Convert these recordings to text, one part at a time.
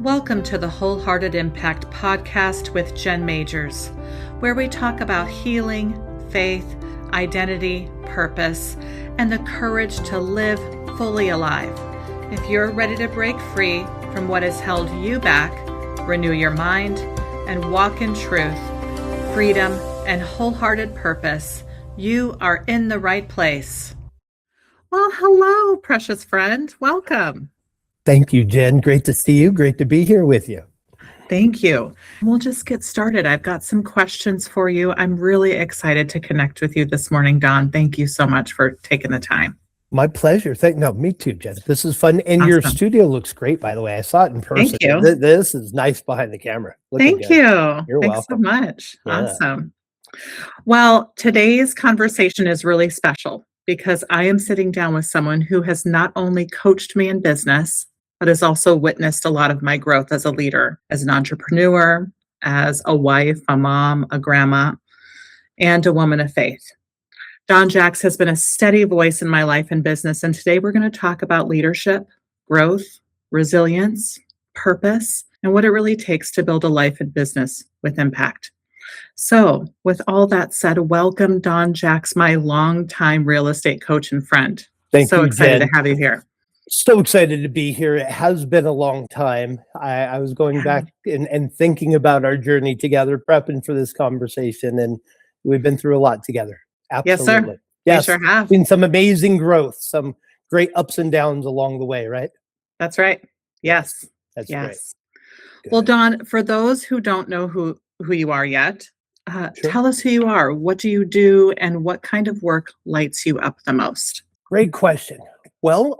Welcome to the Wholehearted Impact podcast with Jen Majors, where we talk about healing, faith, identity, purpose, and the courage to live fully alive. If you're ready to break free from what has held you back, renew your mind, and walk in truth, freedom, and wholehearted purpose, you are in the right place. Well, hello, precious friend. Welcome. Thank you, Jen. Great to see you. Great to be here with you. Thank you. We'll just get started. I've got some questions for you. I'm really excited to connect with you this morning, Don. Thank you so much for taking the time. My pleasure. Me too, Jen. This is fun. And Your studio looks great, by the way. I saw it in person. Thank you. This is nice behind the camera. Thank you. You're Thanks welcome. so much. Yeah. Awesome. Well, today's conversation is really special because I am sitting down with someone who has not only coached me in business, but has also witnessed a lot of my growth as a leader, as an entrepreneur, as a wife, a mom, a grandma, and a woman of faith. Don Jacks has been a steady voice in my life and business, and today we're going to talk about leadership, growth, resilience, purpose, and what it really takes to build a life and business with impact. So, with all that said, welcome, Don Jacks, my longtime real estate coach and friend. Thank you, excited Jen. to have you here. So excited to be here. It has been a long time. I was going back and thinking about our journey together, prepping for this conversation, and we've been through a lot together. Absolutely. Yes, sir. We sure have. Been some amazing growth, some great ups and downs along the way, right? That's right. Yes. That's great. Good. Well, Don, for those who don't know who you are yet, Sure. Tell us who you are. What do you do, and what kind of work lights you up the most? Great question. Well,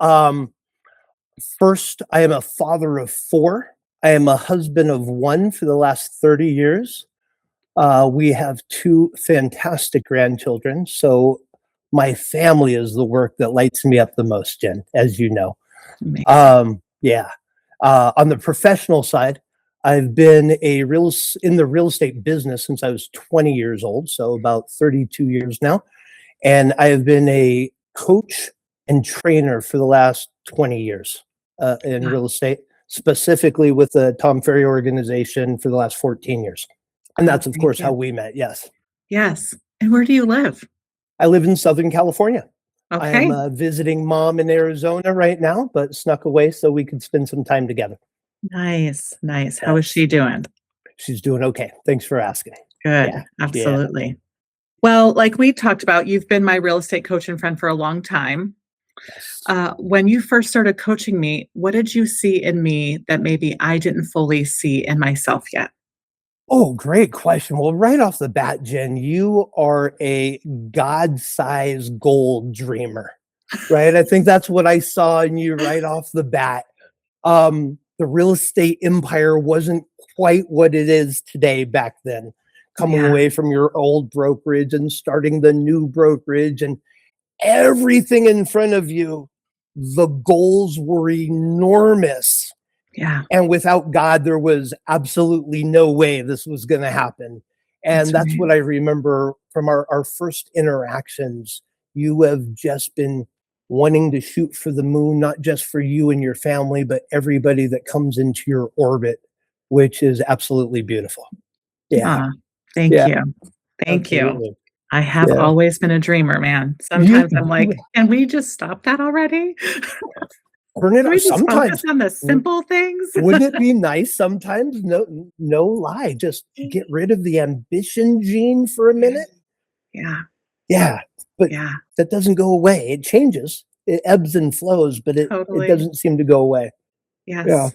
first, I am a father of 4. I am a husband of 1 for the last 30 years. We have 2 fantastic grandchildren. So my family is the work that lights me up the most, Jen, as you know. On the professional side, I've been in the real estate business since I was 20 years old, so about 32 years now. And I have been a coach and trainer for the last 20 years in real estate, specifically with the Tom Ferry organization for the last 14 years. And that's, of course, how we met. Yes. Yes. And where do you live? I live in Southern California. Okay. I'm visiting mom in Arizona right now, but snuck away so we could spend some time together. Nice. How is she doing? She's doing okay. Thanks for asking. Good. Yeah. Absolutely. Yeah. Well, like we talked about, you've been my real estate coach and friend for a long time. Yes. When you first started coaching me, what did you see in me that maybe I didn't fully see in myself yet? Oh, great question. Well, right off the bat, Jen, you are a God-sized goal dreamer, right? I think that's what I saw in you right off the bat. The real estate empire wasn't quite what it is today back then, coming away from your old brokerage and starting the new brokerage, and everything in front of you, the goals were enormous. Yeah. And without God, there was absolutely no way this was going to happen. And that's right. What I remember from our first interactions. You have just been wanting to shoot for the moon, not just for you and your family, but everybody that comes into your orbit, which is absolutely beautiful. Yeah. Thank you. Thank you. I have always been a dreamer, man. Sometimes I'm like, can we just stop that already? Can we just focus on the simple things? Wouldn't it be nice sometimes? No lie. Just get rid of the ambition gene for a minute. Yeah. But that doesn't go away. It changes. It ebbs and flows, but it doesn't seem to go away. Yes.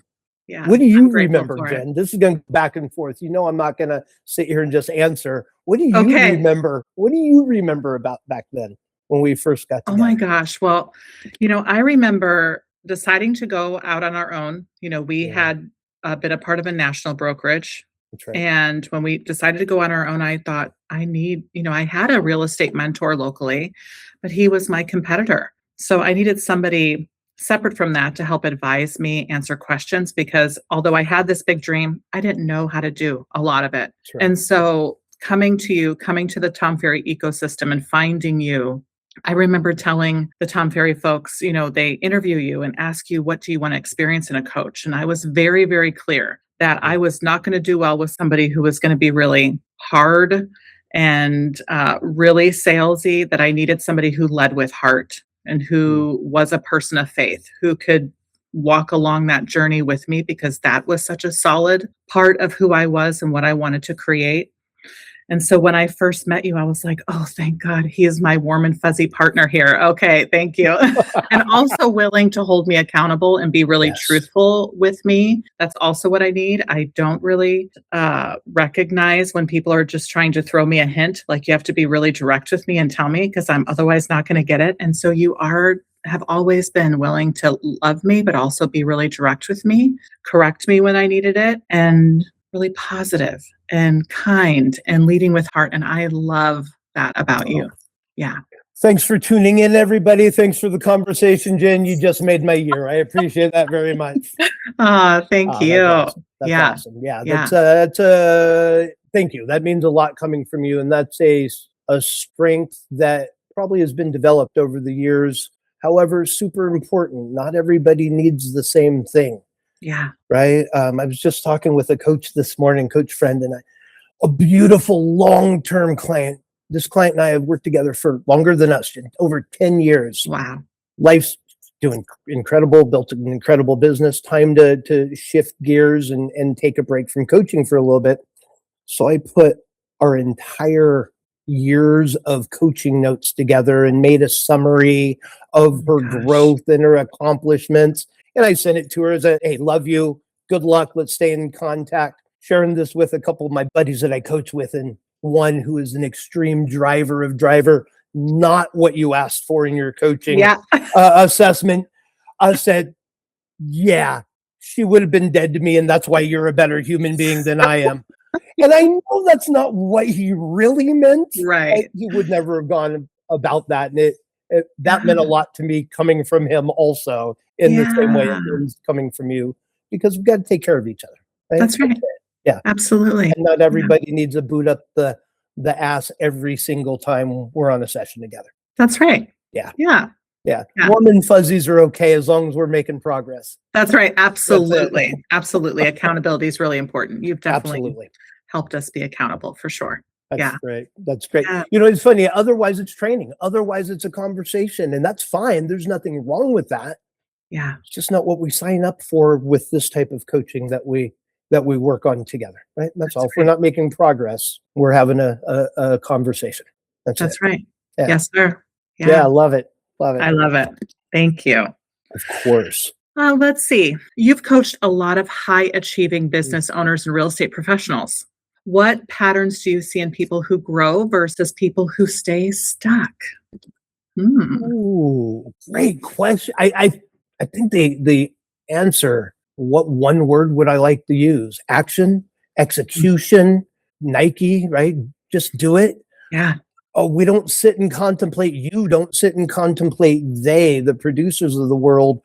Yeah. What do you remember, Jen? This is going back and forth. You know, I'm not going to sit here and just answer. What do you remember? What do you remember about back then when we first got together? Oh my gosh. Well, I remember deciding to go out on our own. We had been a part of a national brokerage. That's right. And when we decided to go on our own, I thought I had a real estate mentor locally, but he was my competitor. So I needed somebody separate from that to help advise me, answer questions, because although I had this big dream, I didn't know how to do a lot of it. Right. And so coming to the Tom Ferry ecosystem and finding you I remember telling the Tom Ferry folks, they interview you and ask you, what do you want to experience in a coach? And I was very, very clear that I was not going to do well with somebody who was going to be really hard and really salesy, that I needed somebody who led with heart and Mm. who was a person of faith, who could walk along that journey with me, because that was such a solid part of who I was and what I wanted to create. And so when I first met you, I was like, "Oh, thank God, he is my warm and fuzzy partner here. Okay, thank you." And also willing to hold me accountable and be really Yes. truthful with me. That's also what I need. I don't really, recognize when people are just trying to throw me a hint, like, you have to be really direct with me and tell me, because 'cause I'm otherwise not gonna get it. And so you have always been willing to love me, but also be really direct with me, correct me when I needed it, and really positive and kind and leading with heart, and I love that about Oh, you. Yeah. thanks for tuning in, everybody. Thanks for the conversation, Jen. You just made my year. I appreciate that very much. Thank Oh, that's you. awesome. That's Yeah, awesome. Yeah, yeah, thank you. That means a lot coming from you, and that's a strength that probably has been developed over the years. However, super important. Not everybody needs the same thing, yeah. right? I was just talking with a coach this morning, coach friend, and a beautiful long-term client. This client and I have worked together for longer than us, over 10 years. Wow. Life's doing incredible, built an incredible business. Time to shift gears and take a break from coaching for a little bit. So I put our entire years of coaching notes together and made a summary Oh of my her gosh. growth and her accomplishments. And I sent it to her as a, hey, love you. Good luck. Let's stay in contact. Sharing this with a couple of my buddies that I coach with, and one who is an extreme driver, not what you asked for in your coaching Yeah. assessment. I said, yeah, she would have been dead to me. And that's why you're a better human being than I am. And I know that's not what he really meant, but Right. he would never have gone about that. And that meant a Yeah. lot to me coming from him also, in the same way it Yeah. means coming from you, because we've got to take care of each other, right? That's right. Yeah. Absolutely. And not Yeah. everybody needs a boot up the ass every single time we're on a session together. That's right. Yeah. Yeah. Yeah. Yeah. Warm and fuzzies are okay as long as we're making progress. That's right. That's it. Absolutely. Absolutely. Accountability is really important. You've definitely Absolutely. helped us be accountable for sure. That's Yeah. great. That's great. Yeah. It's funny. Otherwise, it's training. Otherwise, it's a conversation, and that's fine. There's nothing wrong with that. Yeah. It's just not what we sign up for with this type of coaching that we work on together, right? That's That's all. If we're right. not making progress, we're having a conversation. That's it. That's right. Yeah. Yes, sir. Yeah. Yeah. Love it. Love it. I love it. Thank you. Of course. Let's see. You've coached a lot of high achieving Mm. business owners and real estate professionals. What patterns do you see in people who grow versus people who stay stuck? Hmm. Ooh, great question. I think the answer, what one word would I like to use? Action, execution, Nike, right? Just do it. Yeah, Oh, we don't sit and contemplate. You don't sit and contemplate. They, the producers of the world,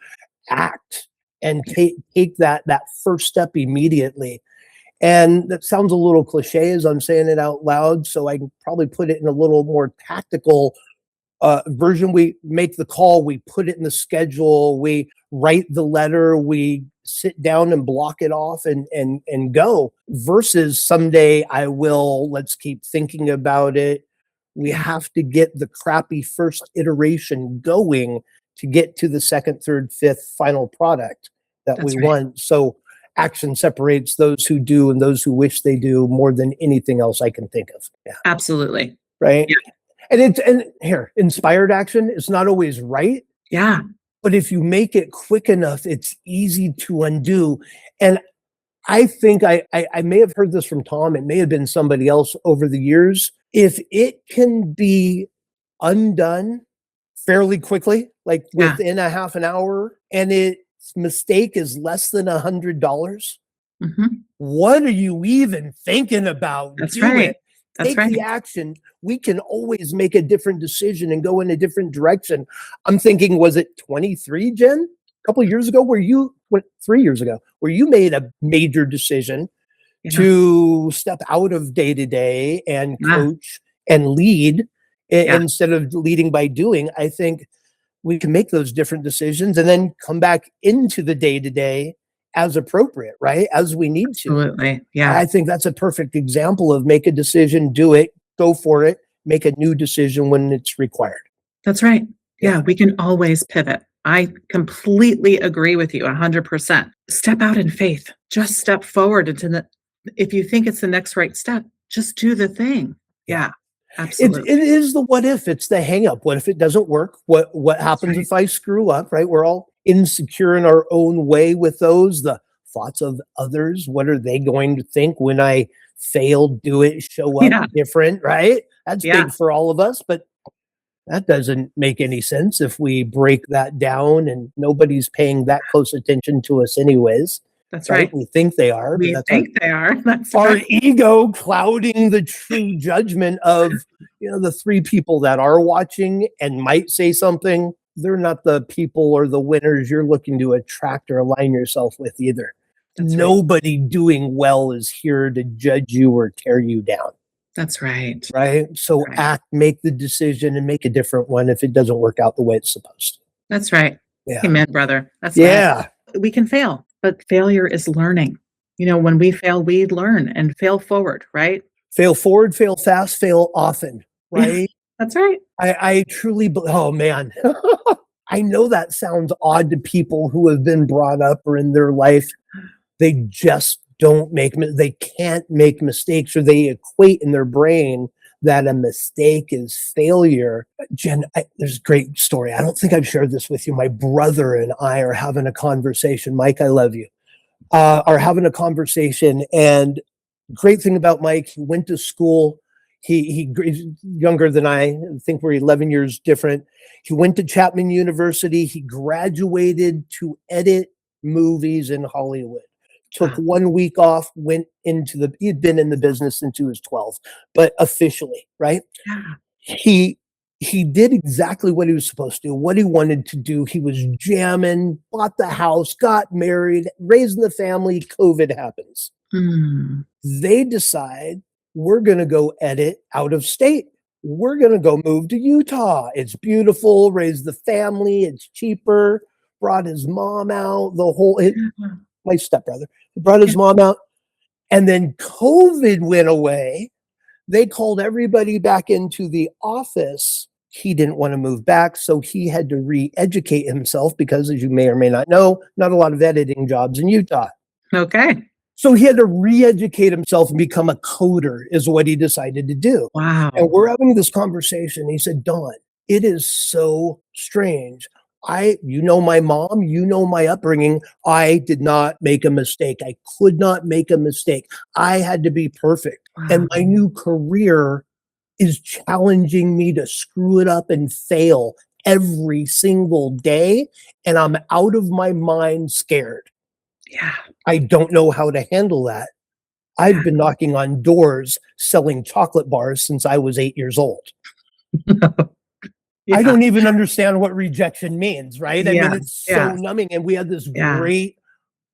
act and take that first step immediately. And that sounds a little cliche as I'm saying it out loud, so I can probably put it in a little more tactical version. We make the call, we put it in the schedule, we write the letter, we sit down and block it off and go, versus someday I will, let's keep thinking about it. We yeah, have to get the crappy first iteration going to get to the second, third, fifth final product that we that's right. want. So action separates those who do and those who wish they do more than anything else I can think of. Yeah. Absolutely. Right. Yeah, And here, inspired action is not always right, yeah, but if you make it quick enough, it's easy to undo. And I think I may have heard this from Tom. It may have been somebody else over the years. If it can be undone fairly quickly, like yeah. within a half an hour, and its mistake is less than $100, Mhm. what are you even thinking about? That's Do right. it. That's Take right. the action. We can always make a different decision and go in a different direction. I'm thinking, was it 23, Jen? A couple of years ago, 3 years ago, where you made a major decision Yeah, to step out of day to day and yeah, coach and lead. Yeah, instead of leading by doing. I think we can make those different decisions and then come back into the day to day as appropriate, right? As we need to. absolutely. Yeah, I think that's a perfect example of make a decision, do it, go for it, make a new decision when it's required. that's right. Yeah. Yeah, we can always pivot. I completely agree with you 100%. Step out in faith. Just step forward into the if you think it's the next right step, just do the thing. Yeah. Yeah, absolutely. It is the what if, it's the hang up. What if it doesn't work? What That's happens right. if I screw up, right? We're all insecure in our own way with those, the thoughts of others. What are they going to think when I fail, do it, show up Yeah, different, right? That's yeah, big for all of us, but that doesn't make any sense if we break that down and nobody's paying that close attention to us anyways, that's right? right. We think they are, but We that's think they are. That's our right. ego clouding the true judgment of, the three people that are watching and might say something. They're not the people or the winners you're looking to attract or align yourself with either. That's right. Nobody doing well is here to judge you or tear you down, That's right. right? So Right. act, make the decision, and make a different one if it doesn't work out the way it's supposed to. That's right. Yeah. Amen, brother. That's right. Yeah. We can fail, but failure is learning. When we fail, we learn and fail forward, right? Fail forward, fail fast, fail often, right? That's right. I truly, oh man, I know that sounds odd to people who have been brought up or in their life. They just don't they can't make mistakes, or they equate in their brain that a mistake is failure. Jen, there's a great story. I don't think I've shared this with you. My brother and I are having a conversation. Mike, I love you. Are having a conversation, and great thing about Mike, he went to school. He's younger than I think we're 11 years different. He went to Chapman University. He graduated to edit movies in Hollywood. Took Wow. 1 week off, went into he'd been in the business since he was 12, but officially, right? Yeah. He did exactly what he was supposed to do, what he wanted to do. He was jamming, bought the house, got married, raising the family. COVID happens. Mm. They decide we're going to go edit out of state. We're going to go move to Utah. It's beautiful, raise the family, it's cheaper. Brought his mom out, my stepbrother. He brought Yeah. his mom out, and then COVID went away. They called everybody back into the office. He didn't want to move back, so he had to re-educate himself because, as you may or may not know, not a lot of editing jobs in Utah. Okay. So he had to re-educate himself and become a coder is what he decided to do. And Wow. we're having this conversation. He said, Don, it is so strange. You know my mom, you know my upbringing. I did not make a mistake. I could not make a mistake. I had to be perfect. And Wow. my new career is challenging me to screw it up and fail every single day. And I'm out of my mind scared. Yeah. I don't know how to handle that. I've been knocking on doors selling chocolate bars since I was 8 years old. Yeah. I don't even understand what rejection means, right? I mean, Yeah. it's so Yeah. numbing. And we had this Yeah. great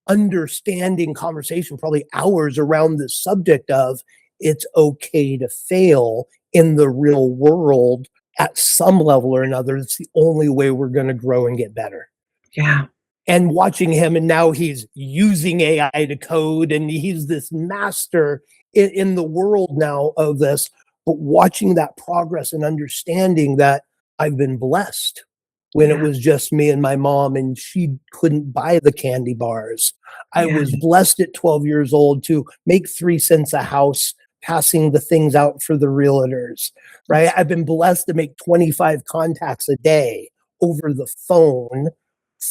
understanding conversation, probably hours around the subject of it's okay to fail in the real world at some level or another. It's the only way we're going to grow and get better. Yeah. And watching him, and now he's using AI to code, and he's this master in the world now of this. But watching that progress and understanding that I've been blessed when it Yeah. was just me and my mom, and she couldn't buy the candy bars. I Yeah. was blessed at 12 years old to make 3 cents a house, passing the things out for the realtors, right? That's I've been blessed to make 25 contacts a day over the phone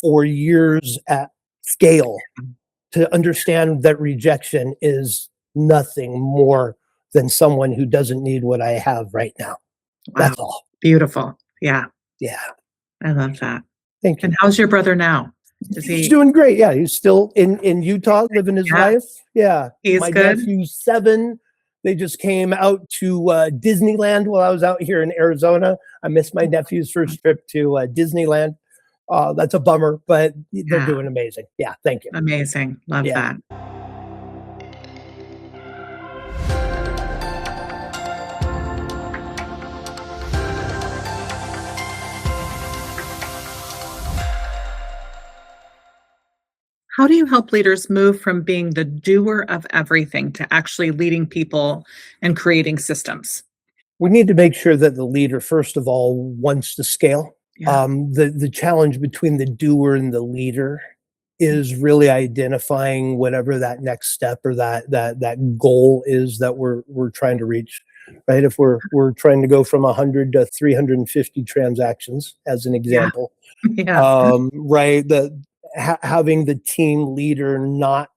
for years at scale, to understand that rejection is nothing more than someone who doesn't need what I have right now. wow. That's all. Beautiful. Yeah. Yeah. I love that. Thank you. And how's your brother now? Is He's he doing great. Yeah. He's still in Utah living his yeah, life. Yeah. he's My good? nephew's 7. They just came out to Disneyland while I was out here in Arizona. I missed my nephew's first trip to Disneyland. That's a bummer, but they're Yeah. doing amazing. Yeah. Thank you. Amazing. Love Yeah. that. How do you help leaders move from being the doer of everything to actually leading people and creating systems? We need to make sure that the leader, first of all, wants to scale. Yeah. The challenge between the doer and the leader is really identifying whatever that next step or that goal is that we're trying to reach. Right? If we're trying to go from 100 to 350 transactions, as an Yeah. example, Yeah. right? Having the team leader not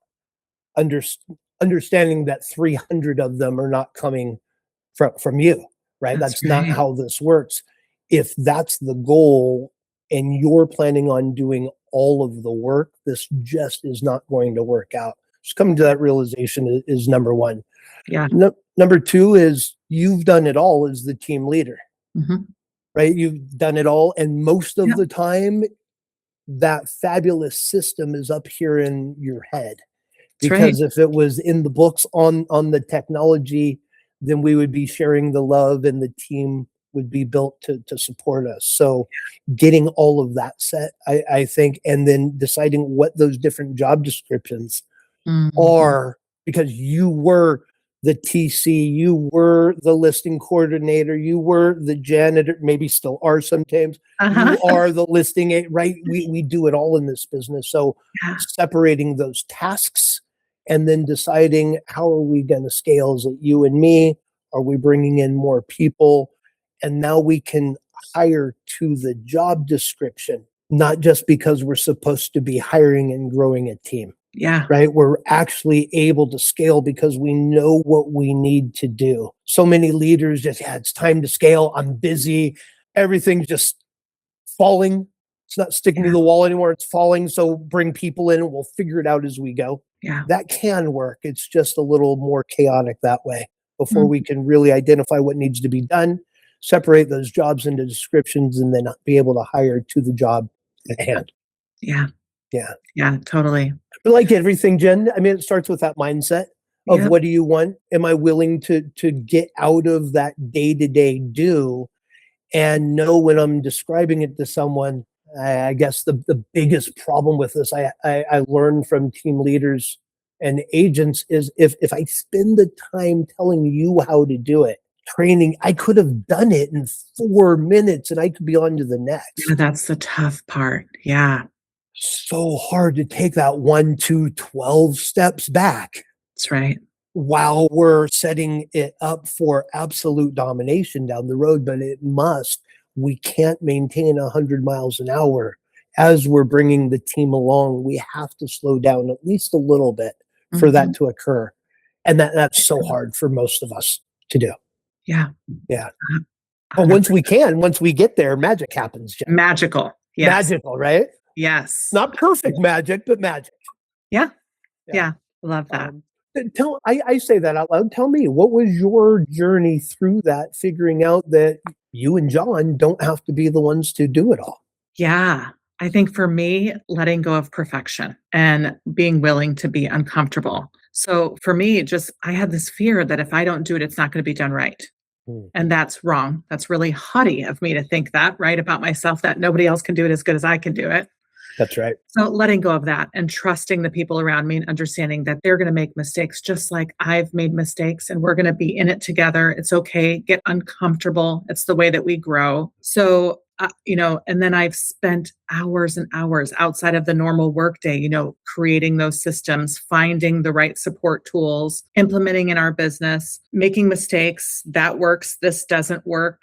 under, understanding that 300 of them are not coming from you, right? That's That's not right. how this works. If that's the goal and you're planning on doing all of the work, this just is not going to work out. Just coming to that realization is number one. Yeah. Number two is you've done it all as the team leader, Mhm. right? You've done it all. And most of Yeah. the time, that fabulous system is up here in your head. That's right. Because if it was in the books on the technology, then we would be sharing the love and the team would be built to support us. So getting all of that set, I think, and then deciding what those different job descriptions Mhm. are, because you were the TC, you were the listing coordinator, you were the janitor, maybe still are sometimes. Uh-huh. You are the right? We do it all in this business. So Yeah. separating those tasks and then deciding how are we going to scale? Is it you and me? Are we bringing in more people? And now we can hire to the job description, not just because we're supposed to be hiring and growing a team, Yeah. right? We're actually able to scale because we know what we need to do. So many leaders just, yeah, it's time to scale. I'm busy. Everything's just falling. It's not sticking to Yeah. the wall anymore. It's falling. So bring people in and we'll figure it out as we go. Yeah. That can work. It's just a little more chaotic that way before Mm. we can really identify what needs to be done, separate those jobs into descriptions, and then be able to hire to the job at hand. Yeah. Yeah. Yeah. Totally. But like everything, Jen, I mean, it starts with that mindset of Yep. what do you want? Am I willing to get out of that day-to-day do and know when I'm describing it to someone? I guess the biggest problem with this I learned from team leaders and agents is if I spend the time telling you how to do it, training, I could have done it in 4 minutes and I could be on to the Yeah, next. that's the tough part. Yeah. So hard to take that 1, 2, 12 steps back That's right. while we're setting it up for absolute domination down the road, but it must. We can't maintain 100 miles an hour as we're bringing the team along. We have to slow down at least a little bit for that Mhm. to occur. And that's so hard for most of us to do. Yeah. Yeah. Uh, But $100%. once we get there, magic happens, Jen. Magical. Yes. Magical, right? Yes. Not perfect magic, but magic. Yeah. Yeah. Yeah. Love that. Um, I say that out loud. Tell me, what was your journey through that, figuring out that you and John don't have to be the ones to do it all? Yeah. I think for me, letting go of perfection and being willing to be uncomfortable. So for me, just I had this fear that if I don't do it, it's not going to be done right. Mm, And that's wrong. That's really haughty of me to think that, right? About myself, that nobody else can do it as good as I can do it. that's right. So letting go of that and trusting the people around me and understanding that they're going to make mistakes just like I've made mistakes and we're going to be in it together. It's okay. Get uncomfortable. It's the way that we grow. So, and then I've spent hours and hours outside of the normal workday, creating those systems, finding the right support tools, implementing in our business, making mistakes. That works. This doesn't work,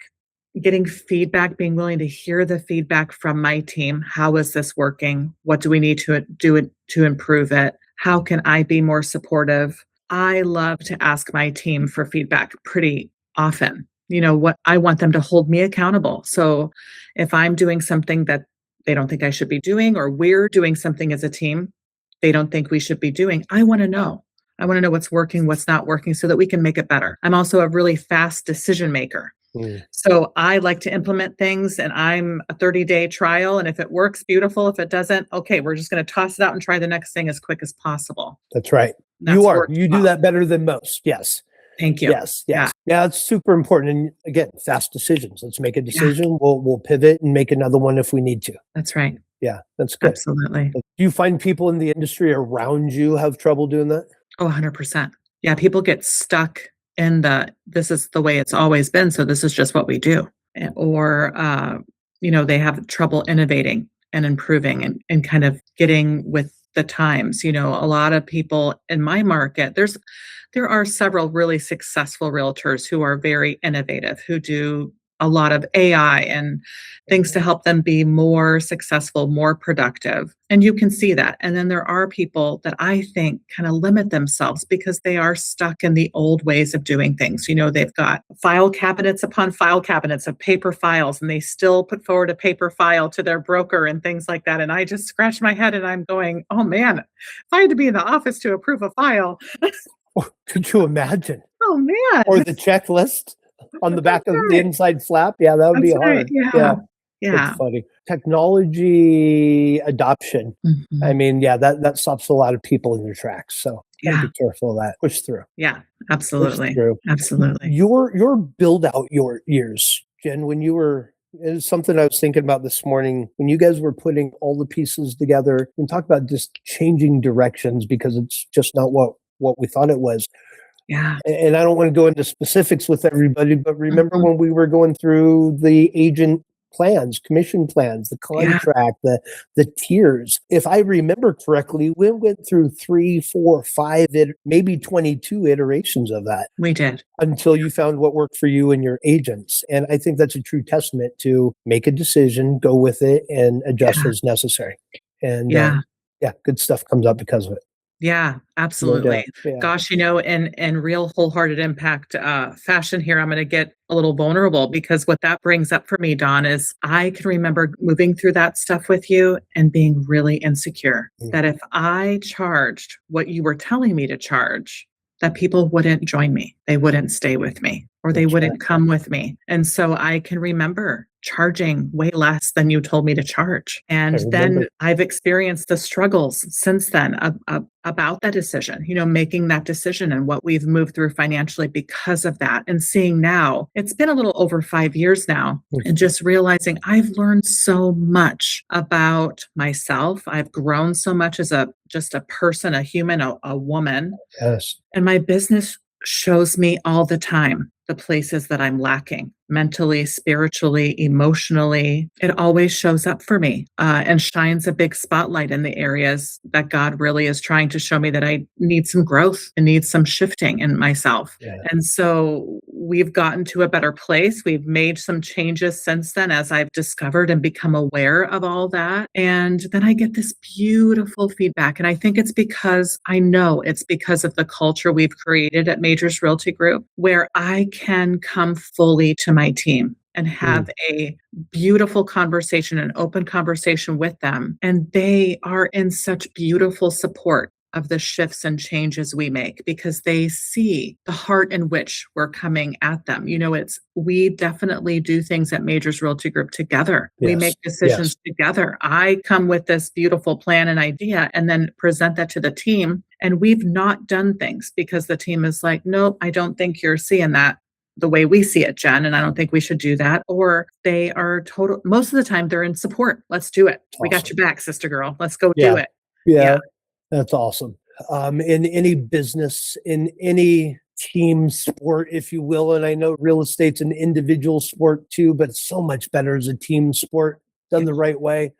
getting feedback, being willing to hear the feedback from my team. How is this working? What do we need to do it to improve it? How can I be more supportive? I love to ask my team for feedback pretty often. What I want them to hold me accountable. So if I'm doing something that they don't think I should be doing, or we're doing something as a team they don't think we should be doing, I want to know. I want to know what's working, what's not working so that we can make it better. I'm also a really fast decision maker. Mm, So I like to implement things and I'm a 30-day trial. And if it works, beautiful. If it doesn't, okay, we're just going to toss it out and try the next thing as quick as possible. that's right. You That's are. worked You do well. that better than most. Yes. Thank you. Yes. Yeah. Yes. Yeah, it's super important. And again, fast decisions. Let's make a Yeah. decision. We'll pivot and make another one if we need to. That's right. Yeah, that's good. Absolutely. Do you find people in the industry around you have trouble doing that? Oh, 100%. Yeah, people get stuck in this is the way it's always been, so this is just what we do. Or, they have trouble innovating and improving and kind of getting with the times. A lot of people in my market, there are several really successful realtors who are very innovative, who do a lot of AI and things to help them be more successful, more productive. And you can see that. And then there are people that I think kind of limit themselves because they are stuck in the old ways of doing things. They've got file cabinets upon file cabinets of paper files, and they still put forward a paper file to their broker and things like that. And I just scratch my head and I'm going, oh man, if I had to be in the office to approve a file, Could you imagine? oh Or man. the checklist on the back That's of the right. inside flap? Yeah, that would be That's right. hard. Yeah. Yeah, that's Yeah. funny. Technology adoption. I Mhm. mean, yeah, that stops a lot of people in their tracks. So gotta Yeah. be careful of that. Push through. Yeah. Push Absolutely. through. Absolutely. Your build out your years, Jen, when you were is something I was thinking about this morning when you guys were putting all the pieces together and talk about just changing directions because it's just not what we thought it was. Yeah. And I don't want to go into specifics with everybody, but remember Mhm. when we were going through the agent plans, commission plans, the Yeah. contract, the tiers. If I remember correctly, we went through 3, 4, 5, maybe 22 iterations of that We did. until you found what worked for you and your agents. And I think that's a true testament to make a decision, go with it, and adjust Yeah. as necessary. And Yeah. yeah, good stuff comes up because of it. Yeah, No doubt. absolutely. Yeah. Gosh, in real wholehearted impact fashion here, I'm going to get a little vulnerable because what that brings up for me, Don, is I can remember moving through that stuff with you and being really insecure Mm, that if I charged what you were telling me to charge, that people wouldn't join me. They wouldn't stay with me or they that's right. wouldn't come with me. And so I can remember charging way less than you told me to charge. I And then remember. I've experienced the struggles since then about that decision, making that decision and what we've moved through financially because of that. And seeing now, it's been a little over 5 years now, and Mhm. just realizing I've learned so much about myself. I've grown so much as just a person, a human, a woman. Yes. And my business shows me all the time the places that I'm lacking mentally, spiritually, emotionally. It always shows up for me and shines a big spotlight in the areas that God really is trying to show me that I need some growth and need some shifting in myself. Yeah. And so we've gotten to a better place. We've made some changes since then as I've discovered and become aware of all that. And then I get this beautiful feedback. And I think I know it's because of the culture we've created at Majors Realty Group, where I can come fully to my team and Mm, have a beautiful conversation, an open conversation with them. And they are in such beautiful support of the shifts and changes we make because they see the heart in which we're coming at them. We definitely do things at Majors Realty Group together. We yes. make decisions Yes. together. I come with this beautiful plan and idea and then present that to the team. And we've not done things because the team is like, nope, I don't think you're seeing that the way we see it, Jen, and I don't think we should do that. Or they are most of the time they're in support. Let's do it. We got Awesome. your back, sister girl. Let's go do Yeah. it. Yeah. Yeah. That's awesome. In any business, in any team sport, if you will, and I know real estate's an individual sport too, but it's so much better as a team sport done Yeah. the right way.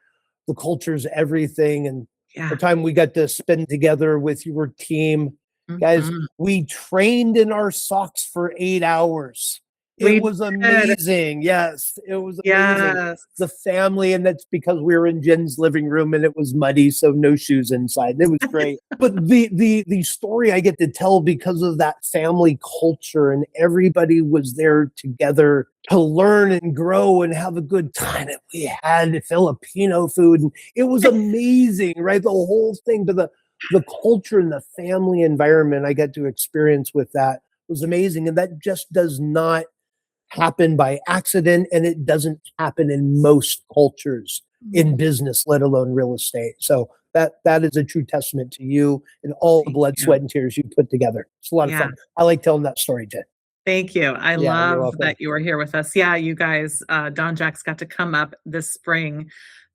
The culture's everything. And the Yeah. time we got to spend together with your team, guys, Mhm. we trained in our socks for 8 hours. It We was did. amazing. Yes, it was amazing. Yes. The family, and that's because we were in Jen's living room and it was muddy, so no shoes inside. It was great. But the story I get to tell because of that family culture and everybody was there together to learn and grow and have a good time. And we had Filipino food and it was amazing, right? The whole thing, but the culture and the family environment I got to experience with that was amazing. And that just does not happen by accident, and it doesn't happen in most cultures in Mm. business, let alone real estate. So that is a true testament to you and all the Thank blood, you. sweat, and tears you put together. It's a lot of Yeah. fun. I like telling that story, Jen. Thank you. I Yeah, you're love welcome. that you were here with us. Yeah, you guys, Don Jack's got to come up this spring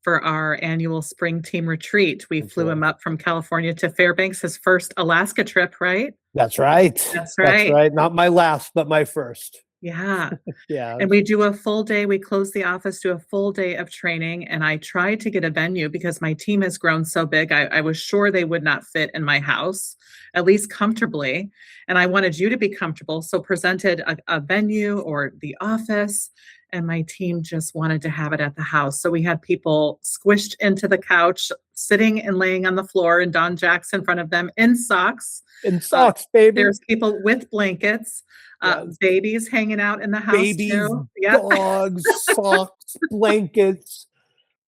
for our annual spring team retreat. We flew Enjoy. him up from California to Fairbanks, his first Alaska trip, right? That's right. That's That's right. right. Not my last, but my first. Yeah. Yeah. And we do a full day. We close the office, do a full day of training. And I tried to get a venue because my team has grown so big. I was sure they would not fit in my house, at least comfortably. And I wanted you to be comfortable. So presented a venue or the office. And my team just wanted to have it at the house. So we had people squished into the couch, sitting and laying on the floor, and Don Jacks in front of them in socks. In Uh, socks, baby. there's people with blankets, Yes. babies hanging out in the house Babies, too. Yep. dogs, socks, blankets.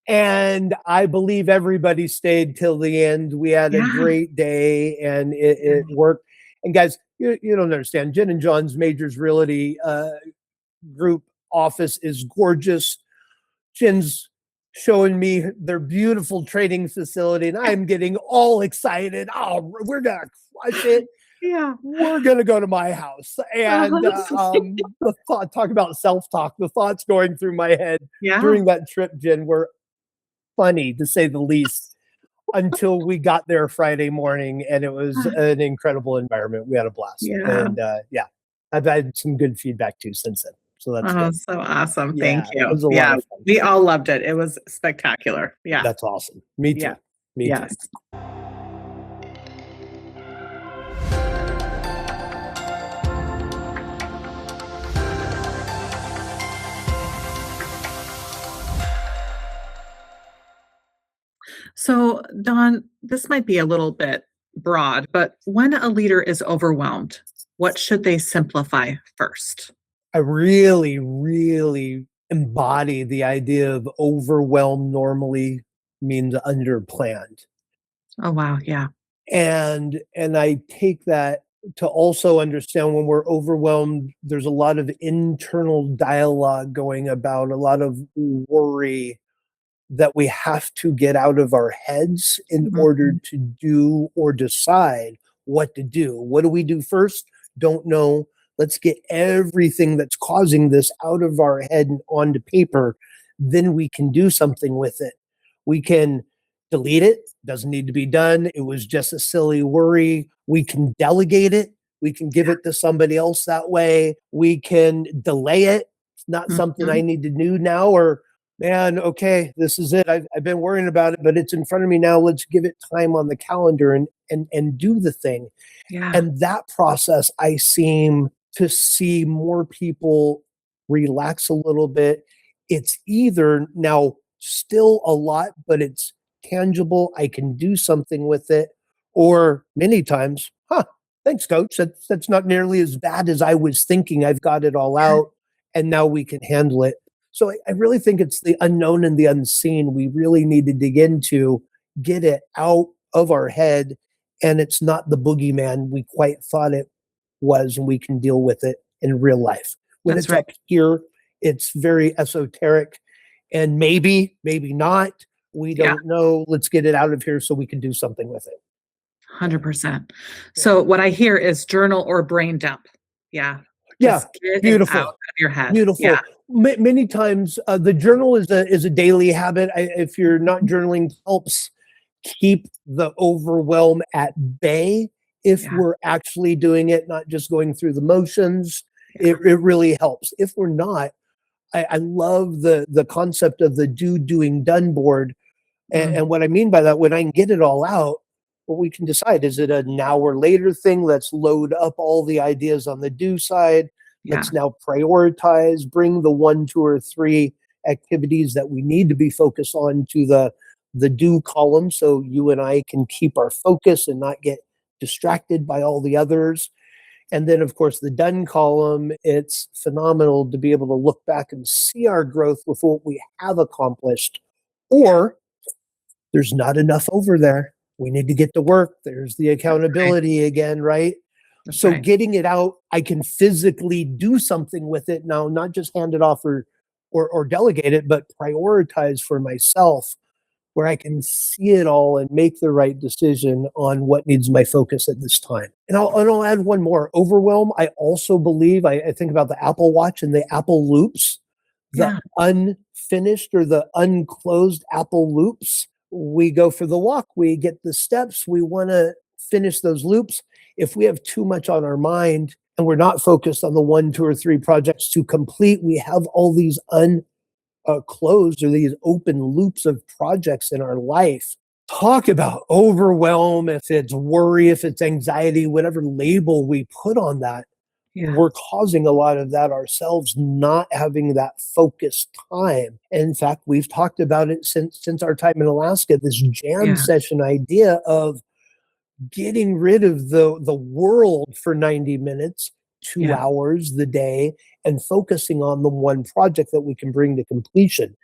And I believe everybody stayed till the end. We had a Yeah. great day and it worked. And guys, you don't understand. Jen and John's Majors Realty group office is gorgeous. Jen's showing me their beautiful training facility, and I'm getting all excited. Oh, we're gonna crush it. Yeah. We're gonna go to my house. And the thought, talk about self-talk, the thoughts going through my head Yeah. during that trip, Jen, were funny to say the least until we got there Friday morning, and it was an incredible environment. We had a blast. Yeah. And yeah, I've had some good feedback too since then. So that's Oh, good. so awesome. Yeah, Thank it you. was a lot Yeah. of fun. We all loved it. It was spectacular. Yeah. That's awesome. Me too. Yeah. Me too. Yes. So, Don, this might be a little bit broad, but when a leader is overwhelmed, what should they simplify first? I really, really embody the idea of overwhelm normally means underplanned. Oh, wow. Yeah. And I take that to also understand when we're overwhelmed, there's a lot of internal dialogue going about, a lot of worry that we have to get out of our heads in order Mhm. to do or decide what to do. What do we do first? Don't know. Let's get everything that's causing this out of our head and onto paper. Then we can do something with it. We can delete it. Doesn't need to be done. It was just a silly worry. We can delegate it. We can give it to somebody else that way. We can delay it. It's not something I Mhm. need to do now, or man, okay, this is it. I've been worrying about it, but it's in front of me now. Let's give it time on the calendar and do the thing. Yeah. And that process, I seem to see more people relax a little bit. It's either now still a lot, but it's tangible. I can do something with it. Or many times, thanks, coach. That's not nearly as bad as I was thinking. I've got it all out and now we can handle it. So I really think it's the unknown and the unseen we really need to dig into, get it out of our head, and it's not the boogeyman we quite thought it was, and we can deal with it in real life. When That's it's right. up here, it's very esoteric, and maybe not. We Yeah. don't know. Let's get it out of here so we can do something with it. 100%. Yeah. So, what I hear is journal or brain dump. Yeah. Yeah, Just get it out beautiful. of your head. Yeah. Beautiful. Many times, the journal is a daily habit. If you're not Mhm. journaling, helps keep the overwhelm at bay. If Yeah. we're actually doing it, not just going through the motions, Yeah. it really helps. If we're not, I love the concept of the doing, done board. Mm. And what I mean by that, when I can get it all out, well, we can decide, is it an now or later thing? Let's load up all the ideas on the do side. Yeah. Let's now prioritize, bring the 1, 2, or 3 activities that we need to be focused on to the do column, so you and I can keep our focus and not get distracted by all the others. And then, of course, the done column, it's phenomenal to be able to look back and see our growth with what we have accomplished. Or there's not enough over there. We need to get to work. There's the That's right. accountability again, right? That's So right. getting it out, I can physically do something with it now, not just hand it off or delegate it, but prioritize for myself where I can see it all and make the right decision on what needs my focus at this time. And I'll add one more. Overwhelm, I also believe, I think about the Apple Watch and the Apple loops. the Yeah. unfinished or the unclosed apple loops. We go for the walk, we get the steps, we want to finish those loops. If we have too much on our mind and we're not focused on the 1, 2, or 3 projects to complete, we have all these unclosed or these open loops of projects in our life. Talk about overwhelm, if it's worry, if it's anxiety, whatever label we put on that, Yeah. we're causing a lot of that ourselves, not having that focused time. In fact, we've talked about it since our time in Alaska, this jam Yeah. session idea of getting rid of the world for 90 minutes, 2 Yeah. hours the day, and focusing on the one project that we can bring to completion.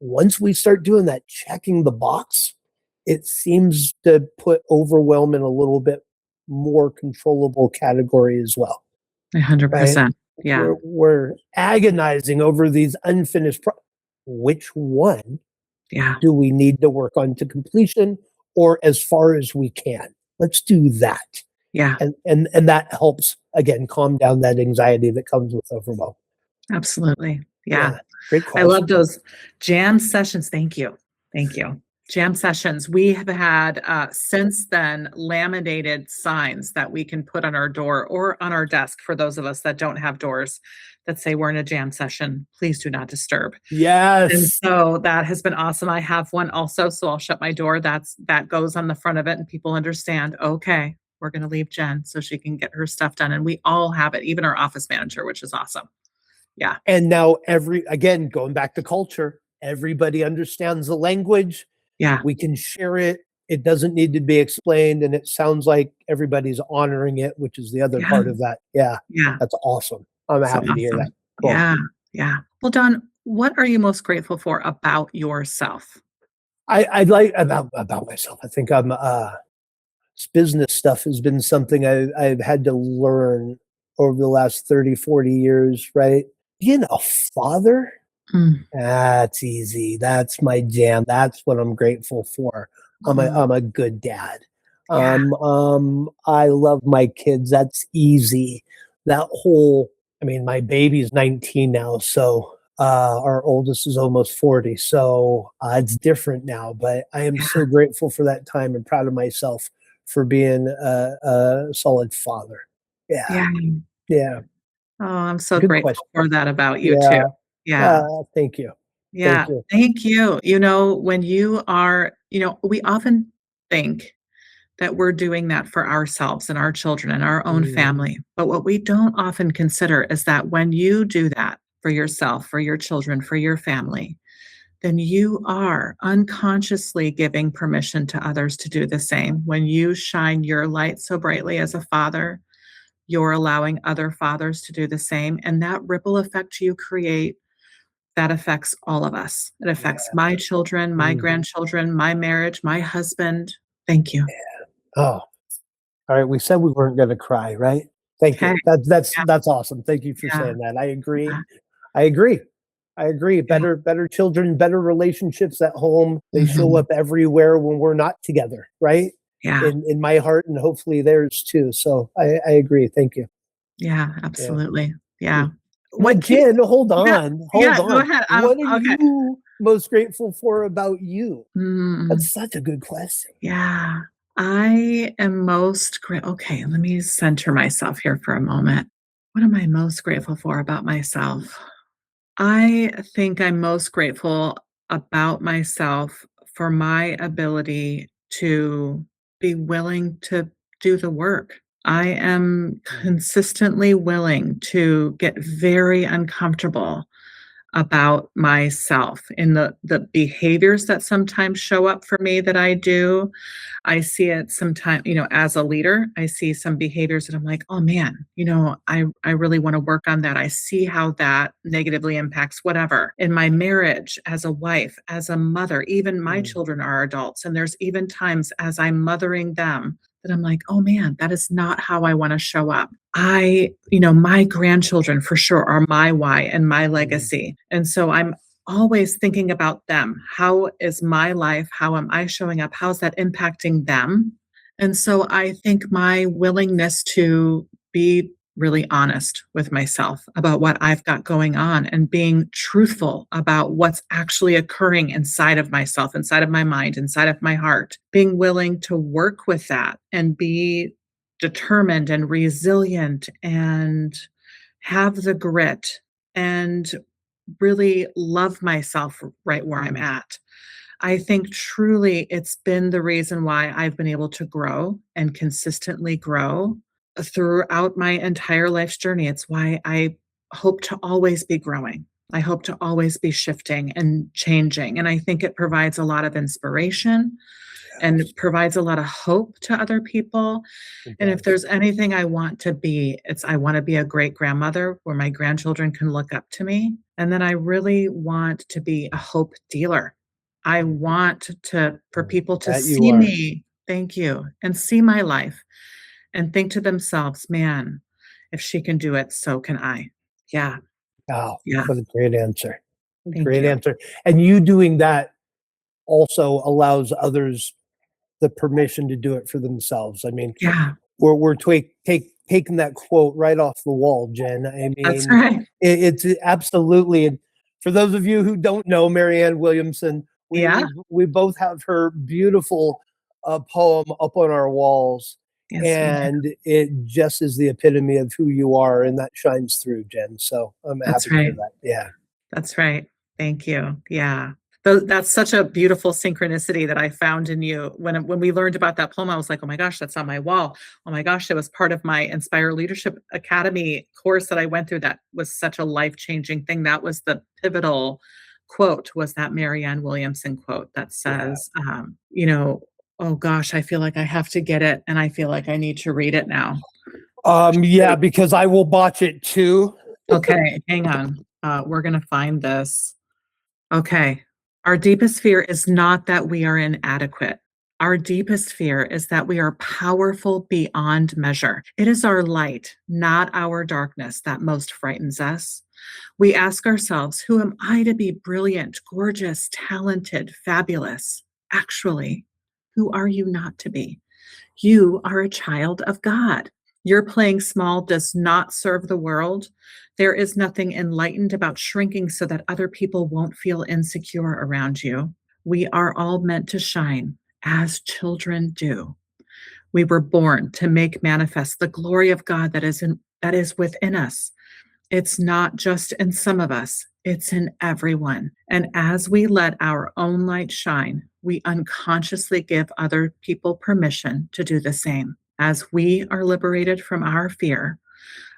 Once we start doing that, checking the box, it seems to put overwhelm in a little bit more controllable category as well, right? 100%. Yeah. We're agonizing over these unfinished which one Yeah. do we need to work on to completion or as far as we can? Let's do that. Yeah. And that helps again calm down that anxiety that comes with overwhelm. Absolutely. Yeah. Yeah. Great I love question. those jam sessions. Thank you. Thank you. Jam sessions. We have had since then laminated signs that we can put on our door or on our desk for those of us that don't have doors that say we're in a jam session. Please do not disturb. And Yes. so that has been awesome. I have one also, so I'll shut my door. That goes on the front of it, and people understand. Okay, we're going to leave Jen so she can get her stuff done, and we all have it, even our office manager, which is awesome. Yeah, And now again, going back to culture, everybody understands the language. yeah, We can share it. It doesn't need to be explained. And it sounds like everybody's honoring it, which is the other yeah, part of that. Yeah. yeah. That's awesome. I'm So happy to hear that. awesome. Cool. Yeah, yeah. Well, Don, what are you most grateful for about yourself? I'd like about myself. I think this business stuff has been something I've had to learn over the last 30, 40 years, right? Being a father, Mm. that's easy. That's my jam. That's what I'm grateful for. Oh, I'm a good dad. yeah, I love my kids. That's easy. That whole, I mean, my baby's 19 now, so our oldest is almost 40. So it's different now, but I am yeah, so grateful for that time and proud of myself for being a solid father. Yeah, yeah. yeah. Oh, I'm so Good grateful question. for that about you too. Yeah. Yeah. Thank you. Thank Yeah, you. thank you. When you are we often think that we're doing that for ourselves and our children and our own Mm, family. But what we don't often consider is that when you do that for yourself, for your children, for your family, then you are unconsciously giving permission to others to do the same. When you shine your light so brightly as a father, you're allowing other fathers to do the same. And that ripple effect you create that affects all of us. It affects yeah. my children, my Mm. grandchildren, my marriage, my husband. Thank you. Oh, all right. We said we weren't going to cry, right? Thank Okay. you. That's Yeah, that's awesome. Thank you for yeah, saying that. I agree. yeah, I agree. I agree. yeah. Better children, better relationships at home. They show Mhm. up everywhere when we're not together, right? Yeah, In my heart and hopefully theirs too. So I agree. Thank you. yeah, Yeah. absolutely. Mm. Yeah. Well, What keeps Jen, hold Yeah, on. Hold yeah, go on. ahead. What are Okay. you most grateful for about you? Mm, That's such a good question. yeah. I am most great. Okay, let me center myself here for a moment. What am I most grateful for about myself? I think I'm most grateful about myself for my ability to be willing to do the work. I am Mm, consistently willing to get very uncomfortable about myself in the behaviors that sometimes show up for me that I do. I see it sometimes, as a leader, I see some behaviors that I'm like, oh man, I really want to work on that. I see how that negatively impacts whatever in my marriage, as a wife, as a mother, even my mm, children are adults. And there's even times as I'm mothering them that I'm like, oh man, that is not how I want to show up. My grandchildren for sure are my why and my mm. legacy. And so I'm always thinking about them. How is my life? How am I showing up? How's that impacting them? And so I think my willingness to be really honest with myself about what I've got going on and being truthful about what's actually occurring inside of myself, inside of my mind, inside of my heart, being willing to work with that and be determined and resilient and have the grit and really love myself right where I'm at. I think truly it's been the reason why I've been able to grow and consistently grow throughout my entire life's journey. It's why I hope to always be growing. I hope to always be shifting and changing. And I think it provides a lot of inspiration and Yes, provides a lot of hope to other people. it And if does. there's anything I want to be, it's I want to be a great grandmother where my grandchildren can look up to me. And then I really want to be a hope dealer. I want to for people to That you see are. me, thank you, and see my life and think to themselves, "Man, if she can do it, so can I." Yeah, Wow, yeah, what a great answer. thank Great you. answer. And you doing that also allows others the permission to do it for themselves. I mean, Yeah, we're taking that quote right off the wall, Jen. I that's mean, right. it's absolutely. And for those of you who don't know Marianne Williamson, we Yeah, we we both have her beautiful poem up on our walls, yes, we do. and it just is the epitome of who you are, and that shines through, Jen. So I'm That's happy to hear right. that. Yeah. That's right. Thank you. Yeah. That's such a beautiful synchronicity that I found in you. When we learned about that poem, I was like, "Oh my gosh, that's on my wall. Oh my gosh, it was part of my Inspire Leadership Academy course that I went through that was such a life-changing thing." That was the pivotal quote, was that Marianne Williamson quote that Yeah. says, oh gosh, I feel like I have to get it, and I feel like I need to read it now. Yeah, because I will botch it too. Okay, hang on. We're gonna find this. Okay. Our deepest fear is not that we are inadequate. Our deepest fear is that we are powerful beyond measure. It is our light, not our darkness, that most frightens us. We ask ourselves, who am I to be brilliant, gorgeous, talented, fabulous? Actually, who are you not to be? You are a child of God. Your playing small does not serve the world. There is nothing enlightened about shrinking so that other people won't feel insecure around you. We are all meant to shine as children do. We were born to make manifest the glory of God that is within us. It's not just in some of us, it's in everyone. And as we let our own light shine, we unconsciously give other people permission to do the same. As we are liberated from our fear,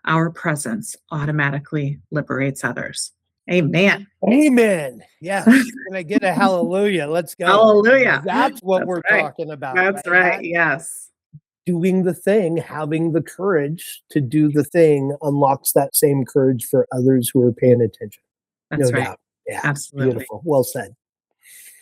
our presence automatically liberates others. Amen. Amen. Yes. Can I get a hallelujah? Let's go. Hallelujah. That's what That's we're right. talking about, That's right? right. That Yes. doing the thing, having the courage to do the thing unlocks that same courage for others who are paying attention. No That's right. doubt. Yeah. Absolutely. Beautiful. Well said.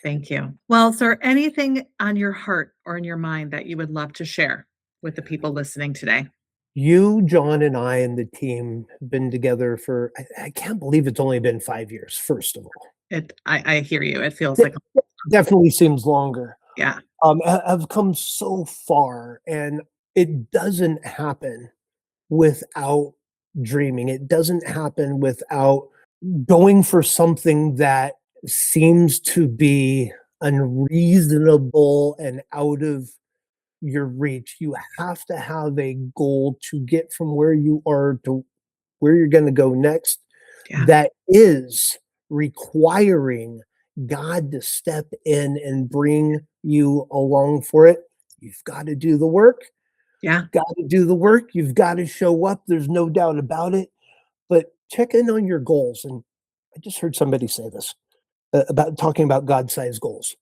Thank you. Well, is there anything on your heart or in your mind that you would love to share with the people listening today? You, John, and I and the team have been together for, I can't believe it's only been 5 years, first of all. I hear you. It feels It like, definitely seems longer. yeah, I've come so far, and it doesn't happen without dreaming. It doesn't happen without going for something that seems to be unreasonable and out of your reach. You have to have a goal to get from where you are to where you're going to go next yeah, that is requiring God to step in and bring you along for it. You've got to do the work. yeah, Got to do the work. You've got to show up. There's no doubt about it. But check in on your goals. And I just heard somebody say this about talking about God-sized goals,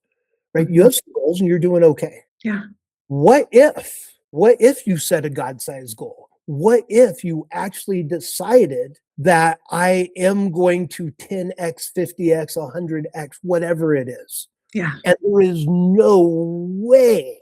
right? You mhm, have some goals and you're doing okay. yeah, What if you set a God-sized goal? What if you actually decided that I am going to 10x, 50x, 100x, whatever it is? yeah, And there is no way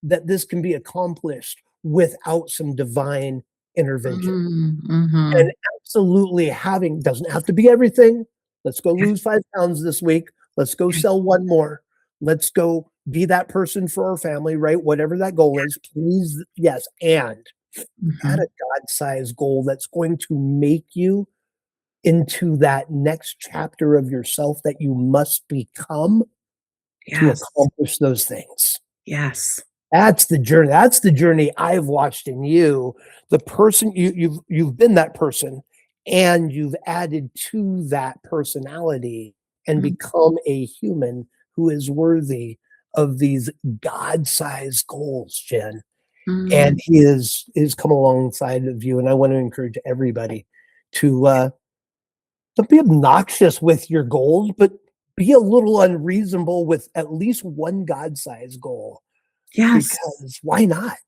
that this can be accomplished without some divine intervention. And mhm, absolutely having doesn't have to be everything. Let's go yeah, lose 5 pounds this week. Let's go yeah, sell one more. Let's go be that person for our family, right? Whatever that goal is, please, yes. And Add Mhm. a God-sized goal that's going to make you into that next chapter of yourself that you must become to Yes. accomplish those things. Yes. That's the journey. That's the journey I've watched in you. The person you've been that person, and you've added to that personality and Mm. become a human who is worthy of these God-sized goals, Jen. And Mm. he is come alongside of you. And I want to encourage everybody to don't be obnoxious with your goals, but be a little unreasonable with at least one God-sized goal, Yes. because why not?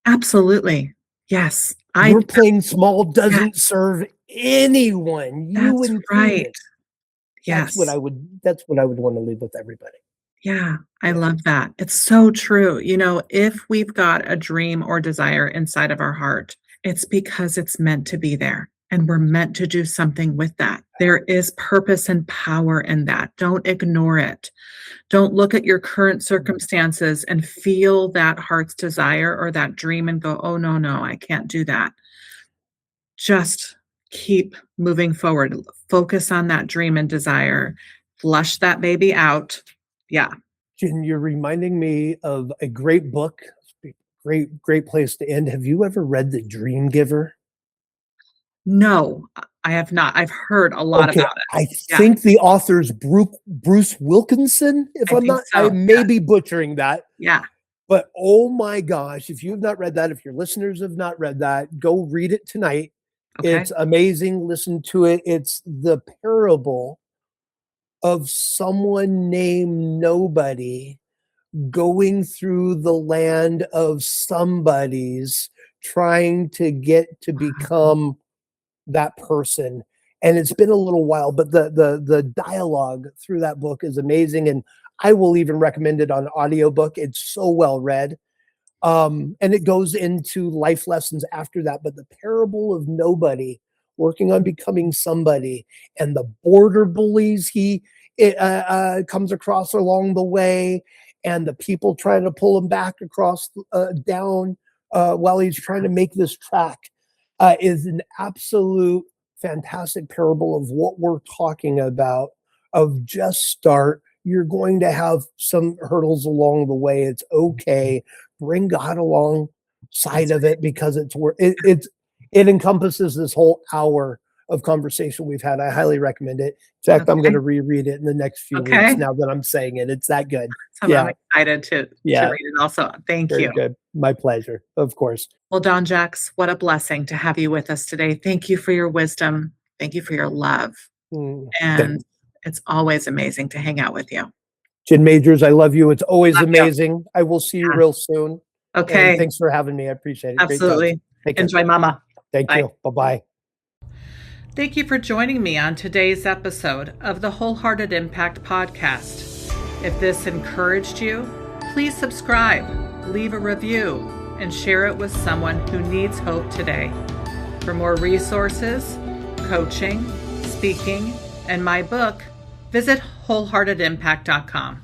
Absolutely. Yes. Your playing small Yeah, doesn't serve anyone, you that's right. included. Yes. That's what I would want to leave with everybody. Yeah, I Yeah. love that. It's so true. If we've got a dream or desire inside of our heart, it's because it's meant to be there and we're meant to do something with that. There is purpose and power in that. Don't ignore it. Don't look at your current circumstances and feel that heart's desire or that dream and go, oh, no, no, I can't do that. Just keep moving forward. Focus on that dream and desire. Flush that baby out. Yeah. Jen, you're reminding me of a great book. Great place to end. Have you ever read The Dream Giver? No, I have not. I've heard a lot Okay, about it. I Yeah, think the author's Bruce Wilkinson, if I I'm think not, I so. may be butchering that, Yeah, but oh my gosh, if you have not read that, if your listeners have not read that, go read it tonight. okay. It's amazing. Listen to it. It's the parable of someone named Nobody going through the land of somebody's, trying to get to become that person. And it's been a little while, but the dialogue through that book is amazing. And I will even recommend it on audiobook. It's so well read. And it goes into life lessons after that. But the parable of Nobody working on becoming somebody, and the border bullies he comes across along the way, and the people trying to pull him back across down while he's trying to make this track, is an absolute fantastic parable of what we're talking about. Of just start. You're going to have some hurdles along the way. It's okay. Bring God alongside That's of it, because it encompasses this whole hour of conversation we've had. I highly recommend it. In right. fact, I'm going Okay, to reread it in the next few weeks okay. now that I'm saying it. It's that good. So I'm Yeah, excited to yeah, read it also. Thank very you. good. My pleasure, of course. Well, Don Jax, what a blessing to have you with us today. Thank you for your wisdom. Thank you for your love. And Thanks. it's always amazing to hang out with you. Jen Majors, I love you. It's always Love you. amazing. I will see you Yeah. real soon. And Okay, thanks for having me. I appreciate it. Great times. absolutely. Take care. Enjoy mama. Thank Bye. you. Bye bye. Thank you for joining me on today's episode of the Wholehearted Impact Podcast. If this encouraged you, please subscribe, leave a review, and share it with someone who needs hope today. For more resources, coaching, speaking, and my book, visit wholeheartedimpact.com.